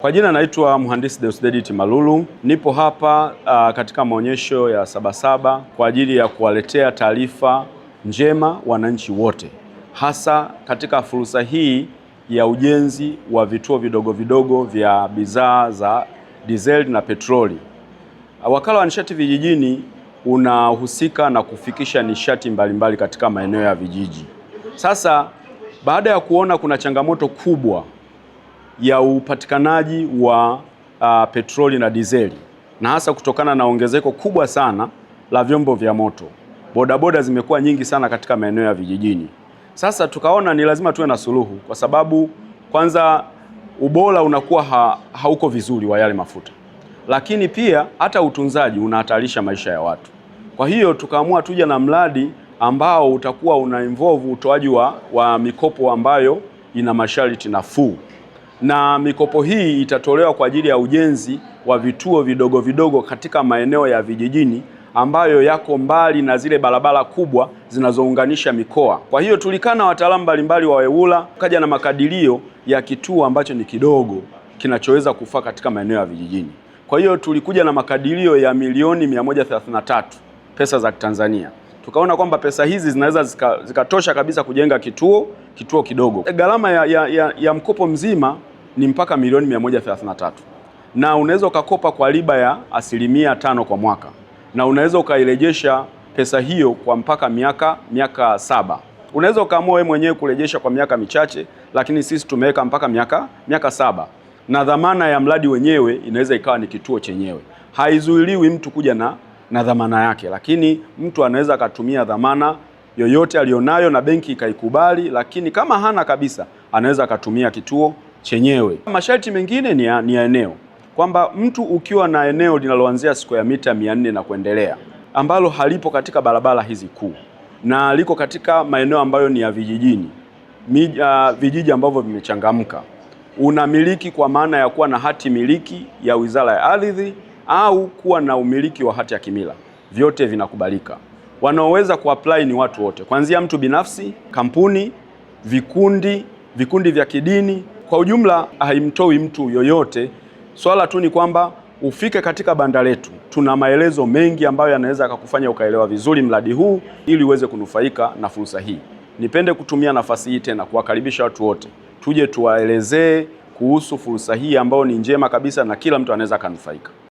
Kwa jina naitwa Mhandisi Deusdedith Malulu. Nipo hapa katika maonyesho ya Sabasaba kwa ajili ya kuwaletea taarifa njema wananchi wote, hasa katika fursa hii ya ujenzi wa vituo vidogo vidogo vya bidhaa za dizeli na petroli. Wakala wa Nishati Vijijini unahusika na kufikisha nishati mbalimbali katika maeneo ya vijiji. Sasa baada ya kuona kuna changamoto kubwa ya upatikanaji wa petroli na dizeli, na hasa kutokana na ongezeko kubwa sana la vyombo vya moto, bodaboda zimekuwa nyingi sana katika maeneo ya vijijini. Sasa tukaona ni lazima tuwe na suluhu, kwa sababu kwanza ubora unakuwa hauko vizuri wa yale mafuta, lakini pia hata utunzaji unahatarisha maisha ya watu. Kwa hiyo tukaamua tuje na mradi ambao utakuwa una involve utoaji wa mikopo ambayo ina masharti nafuu, na mikopo hii itatolewa kwa ajili ya ujenzi wa vituo vidogo vidogo katika maeneo ya vijijini ambayo yako mbali na zile barabara kubwa zinazounganisha mikoa. Kwa hiyo tulikaa na wataalamu mbalimbali wa EWURA, kaja na makadirio ya kituo ambacho ni kidogo kinachoweza kufaa katika maeneo ya vijijini. Kwa hiyo tulikuja na makadirio ya milioni 133 pesa za Tanzania. Tukaona kwamba pesa hizi zinaweza zikatosha kabisa kujenga kituo kidogo. Gharama ya mkopo mzima ni mpaka milioni 133, na unaweza ukakopa kwa riba ya 5% kwa mwaka, na unaweza ukairejesha pesa hiyo kwa mpaka miaka 7. Unaweza ukaamua wewe mwenyewe kurejesha kwa miaka michache, lakini sisi tumeweka mpaka miaka 7, na dhamana ya mradi wenyewe inaweza ikawa ni kituo chenyewe. Haizuiliwi mtu kuja na dhamana yake, lakini mtu anaweza akatumia dhamana yoyote alionayo na benki ikaikubali, lakini kama hana kabisa anaweza akatumia kituo chenyewe. Masharti mengine ni ya eneo, kwamba mtu ukiwa na eneo linaloanzia square mita 400 na kuendelea, ambalo halipo katika barabara hizi kuu na liko katika maeneo ambayo ni ya vijijini, vijiji ambavyo vimechangamka, unamiliki kwa maana ya kuwa na hati miliki ya Wizara ya Ardhi au kuwa na umiliki wa hati ya kimila, vyote vinakubalika. Wanaoweza kuapply ni watu wote, kuanzia mtu binafsi, kampuni, vikundi vya kidini. Kwa ujumla haimtoi mtu yoyote. Swala tu ni kwamba ufike katika banda letu. Tuna maelezo mengi ambayo yanaweza kukufanya ukaelewa vizuri mradi huu ili uweze kunufaika na fursa hii. Nipende kutumia nafasi hii tena kuwakaribisha watu wote, tuje tuwaelezee kuhusu fursa hii ambayo ni njema kabisa na kila mtu anaweza kunufaika.